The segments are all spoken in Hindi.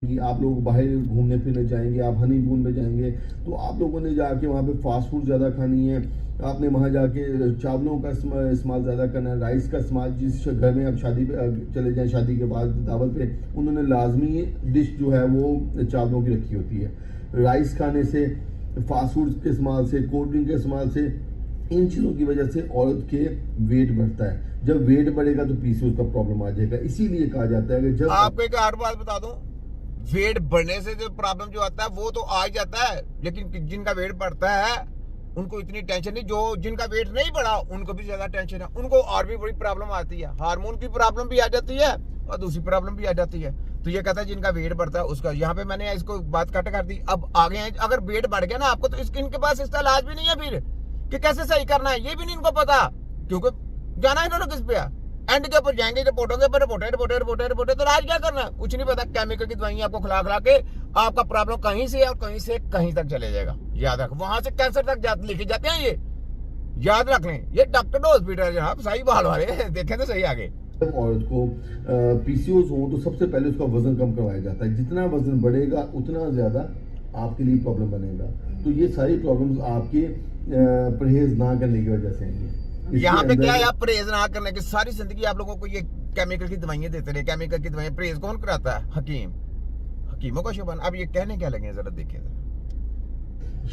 कि आप लोग बाहर घूमने फिरने जाएंगे, आप हनीमून में जाएंगे, तो आप लोगों ने जाके वहाँ पे फास्ट फूड ज़्यादा खानी है। आपने वहाँ जाके चावलों का इस्तेमाल ज़्यादा करना है, राइस का इस्तेमाल। जिस घर में आप शादी पे चले जाएं, शादी के बाद दावत पे, उन्होंने लाजमी डिश जो है वो चावलों की रखी होती है। राइस खाने से, फास्ट फूड के इस्तेमाल से, कोल्ड ड्रिंक के इस्तेमाल से, इन चीज़ों की वजह से औरत के वेट बढ़ता है। जब वेट बढ़ेगा तो पीसीओएस का प्रॉब्लम आ जाएगा। इसीलिए कहा जाता है कि जब आपको एक और बात बता दूं, वेट बढ़ने से जो प्रॉब्लम जो आता है वो तो आ ही जाता है, लेकिन जिनका वेट बढ़ता है उनको इतनी टेंशन नहीं। जो जिनका वेट नहीं बढ़ा उनको भी ज्यादा टेंशन है, उनको और भी बड़ी प्रॉब्लम आती है। हार्मोन की प्रॉब्लम भी आ जाती है और दूसरी प्रॉब्लम भी आ जाती है। तो ये कहता है जिनका वेट बढ़ता है उसका, यहाँ पे मैंने इसको बात कट कर दी। अब आगे हैं, अगर वेट बढ़ गया ना आपको, तो इनके पास इसका इलाज भी नहीं है फिर कि कैसे सही करना है, ये भी नहीं इनको पता, क्योंकि जाना है इन्होंने किस पे है। एंड के ऊपर जाएंगे रिपोर्टों के ऊपर, रिपोर्ट, तो आज क्या करना, कुछ नहीं पता। केमिकल की दवाइयां आपको खिला खिला के आपका प्रॉब्लम कहीं से और कहीं से कहीं तक चले जाएगा। याद रख, वहां से कैंसर तक लिखे जाते हैं ये, याद रख लें। ये डॉक्टर हॉस्पिटल है जनाब, सही बाल वाले देखें तो सही आगे। जब औरत को पीसीओएस हो तो सबसे पहले उसका वजन कम करवाया जाता है। जितना वजन बढ़ेगा उतना ज्यादा आपके लिए प्रॉब्लम बनेगा। तो ये सारी प्रॉब्लम्स आपके परहेज ना करने की वजह से आएंगी। यहाँ पे क्या है, आप परहेज ना करने की सारी जिंदगी आप लोगों को ये केमिकल की दवाइयां देते रहे, केमिकल की दवाइयां। परहेज कौन कराता है? हकीम, हकीमों का शुभान। अब ये कहने क्या लगे जरा देखिए।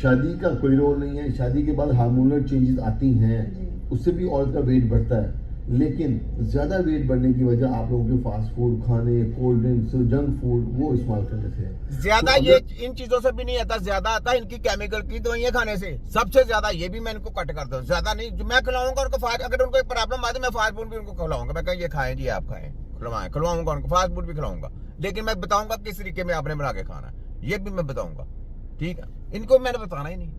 शादी का कोई रोल नहीं है। शादी के बाद हार्मोनल चेंजेस आती हैं, उससे भी औरत का वेट बढ़ता है। लेकिन ज्यादा वेट बढ़ने की वजह आप लोगों के फास्ट फूड खाने, कोल्ड ड्रिंक्स, जंक फूड वो इस्तेमाल करने से ज्यादा। तो ये इन चीजों से भी नहीं आता, ज्यादा आता है इनकी केमिकल की दवाइयां खाने से सबसे ज्यादा। ये भी मैं इनको कट कर दूं, ज्यादा नहीं। जो मैं खिलाऊंगा उनको, अगर उनको प्रॉब्लम आती है, मैं फास्ट फूड भी उनको खिलाऊंगा। मैं ये खाएं जी, आप खाएं, खिलवाऊंगा उनको, फास्ट फूड भी खिलाऊंगा। लेकिन मैं बताऊंगा किस तरीके में आपने बना के खाना है, ये भी मैं बताऊंगा। ठीक है, इनको मैंने बताना ही नहीं,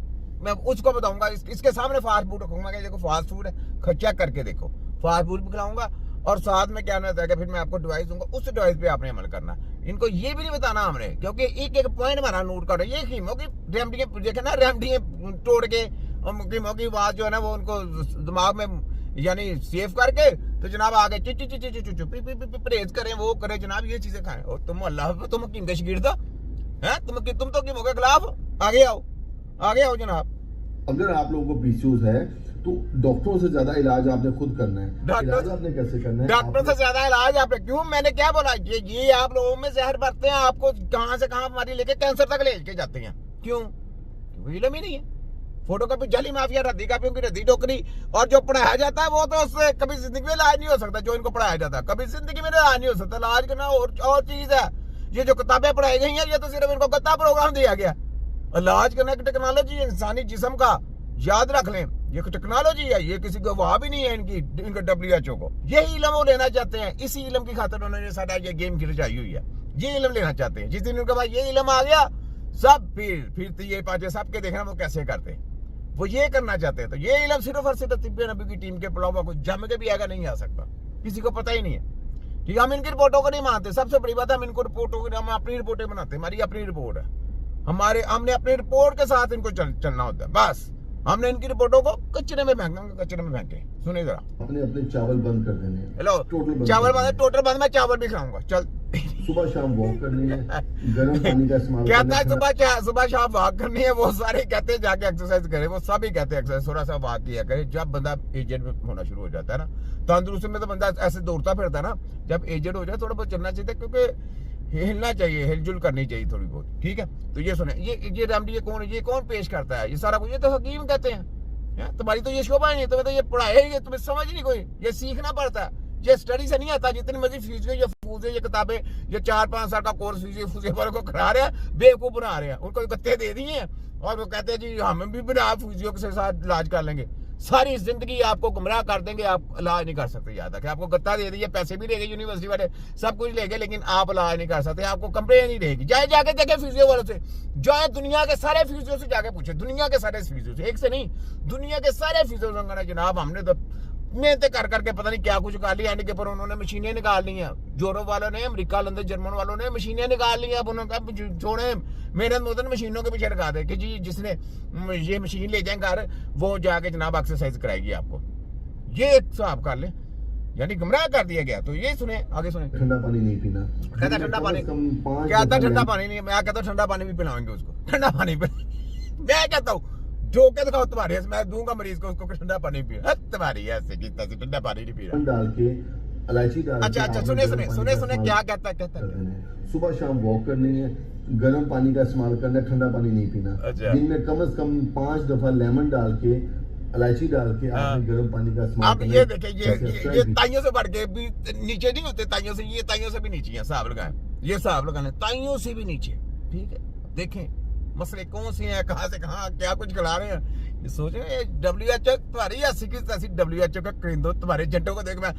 मैं उसको बताऊंगा। इसके सामने फास्ट फूड रखूंगा कि देखो फास्ट फूड है, चेक करके देखो। फास्ट फूड भी खिलाऊंगा और साथ में क्या रहता है कि फिर मैं आपको डिवाइस दूंगा, उस डिवाइस पे आपने अमल करना। इनको ये भी नहीं बताना हमने, क्योंकि एक एक पॉइंट हमारा नोट कर रहे हैं। ये कीमों की रेमडी देखे ना, रेमडी तोड़ के कीमों की बात जो है ना वो उनको दिमाग में यानी सेव करके, तो जनाब आगे परहेज करें, वो करें जनाब, ये चीजें खाएं। और तुम अल्लाह, तुम कीम के शकीर था है, तुम तो कीमों के खिलाफ आगे आओ, आगे आओ जनाब। अगर आप लोगों को पीसीओएस है तो डॉक्टरों से ज्यादा इलाज आपने खुद करना है। इलाज आपने कैसे करना है? डॉक्टर से ज्यादा इलाज आपने, क्यों? मैंने क्या बोला, ये आप लोगों में जहर भरते हैं, आपको कहां से कहां बीमारी लेके कैंसर तक ले के जाते हैं। क्यों? इलम ही नहीं है। फोटो कॉपी जाली माफिया, रद्दी कापियों की रद्दी टोकरी। और जो पढ़ाया जाता है वो तो उससे कभी जिंदगी में इलाज नहीं हो सकता। जो इनको पढ़ाया जाता है कभी जिंदगी में इलाज नहीं हो सकता। इलाज करना और चीज है। ये जो किताबें पढ़ाई गई हैं, ये तो सिर्फ इनको गत्ता प्रोग्राम दिया गया। इलाज करने की टेक्नोलॉजी इंसानी जिस्म का, याद रख लें, ये टेक्नोलॉजी है। ये किसी को वहां भी नहीं है इनका WHO को। यही इलम वो लेना चाहते हैं, इसी इलम की खातिर उन्होंने सारा ये गेम की रचाई हुई है। ये इलम लेना चाहते हैं। जिस दिन उनके पास ये इलम आ गया, सब फिर तो ये पाचे सबके देखना वो कैसे करते हैं, वो ये करना चाहते हैं। तो ये इलम सिर्फ और सिर्फ तिब्बे नबी की टीम के अलावा कोई जम के भी आगे नहीं आ सकता, किसी को पता ही नहीं है। ठीक है, हम इनकी रिपोर्टों को नहीं मानते। सबसे बड़ी बात है, हम इनको रिपोर्टों को, हम अपनी रिपोर्टें बनाते हैं। हमारी अपनी रिपोर्ट है, हमने अपनी रिपोर्ट के साथ इनको चलना होता है। बस हमने इनकी रिपोर्टों को कचरे में फेंकना, कचरे में फेंके। सुनिए जरा, अपने चावल बंद कर देने हैं। हेलो, चावल बंद, टोटल बंद। मैं चावल भी खाऊंगा। चल, सुबह शाम वॉक करनी है, गर्म पानी का इस्तेमाल कहता है सुबह शाम वॉक करनी है। वो सारे कहते हैं जाके एक्सरसाइज करे, वो सभी कहते हैं एक्सरसाइज थोड़ा सा वॉक किया करे। जब बंदा एजेड होना शुरू हो जाता है ना, तंदुरुस्ती में तो बंदा ऐसे दौड़ता फिरता है ना, जब एजेड हो जाए थोड़ा बहुत चलना चाहिए, क्योंकि हिलना चाहिए, हिलजुल करनी चाहिए थोड़ी बहुत। ठीक है, तो ये सुने, ये रेमडी ये कौन पेश करता है ये सारा कुछ? ये तो हकीम कहते हैं। तुम्हारी तो ये शोभा नहीं है, तुम्हें तो ये पढ़ाया ही, तुम्हें समझ नहीं कोई। ये सीखना पड़ता है, ये स्टडी से नहीं आता। जितनी मर्जी फीस ये फूसे, ये किताबें, ये 4-5 साल का कोर्स फूसे पर को करा रहे हैं, बेवकूफ बना रहे हैं। उनको गत्ते दे दिए हैं और वो कहते हैं जी हम भी बिना फूसियों के साथ इलाज कर लेंगे। सारी जिंदगी आपको गुमराह कर देंगे, आप इलाज नहीं कर सकते। याद रखें, आपको गत्ता दे दिए, पैसे भी लेंगे यूनिवर्सिटी वाले, सब कुछ लेंगे, लेकिन आप इलाज नहीं कर सकते। आपको कंप्लेन नहीं रहेगी। जाके देखे फिजियो वालों से, जाए दुनिया के सारे फिजियो से जाके पूछे, दुनिया के सारे फिजियो से, एक से नहीं, दुनिया के सारे फिजियो से। जनाब हमने तो मेहनत कर करके पता नहीं क्या कुछ कर लिया। एंड के पर उन्होंने मशीनें निकाल ली हैं। यूरोप वालों ने, अमेरिका, लंदन, जर्मन वालों ने मशीनें निकाल ली हैं। अब उन्होंने कहा छोड़े मेहनत मुदन, मशीनों के पीछे लगा दे कि जी जिसने ये मशीन ले जाए घर, वो जाके जनाब एक्सरसाइज कराएगी आपको। ये एक हिसाब कर ले। यानी गुमराह कर दिया गया। तो ये सुने, आगे सुने। ठंडा पानी नहीं पीना, कहता ठंडा पानी, कहता ठंडा पानी नहीं, मैं कहता हूँ ठंडा पानी भी पिलाएंगे उसको, ठंडा पानी मैं कहता हूँ जो के दिखाओ तुम्हारे, मैं दूंगा मरीज को उसको ठंडा पानी पी, तुम्हारी ऐसे की तैसे ठंडा पानी नहीं पी रहा। डाल के इलायची डाल के अच्छा सुने क्या कहता है। सुबह शाम वॉक करनी है, गर्म पानी का इस्तेमाल करना है, ठंडा पानी नहीं पीना। अच्छा। दिन में कम से कम 5 दफा लेमन डाल के, इलायची डाल के आपने गर्म पानी का इस्तेमाल अब करना ये है। देखिए, ये ताइयों से बढ़ के भी नीचे नहीं होते, ताइयों से, ये ताइयों से भी नीचे है, हिसाब लगाएं, ये हिसाब लगाने ताइयों से भी नीचे, ठीक है। देखें मसले कौन से हैं, कहाँ से कहाँ क्या कुछ खिला रहे हैं, ये सोचें। WHO तुम्हारी ऐसी की तैसी WHO का करेंदो, तुम्हारे एजेंटों को देख मैं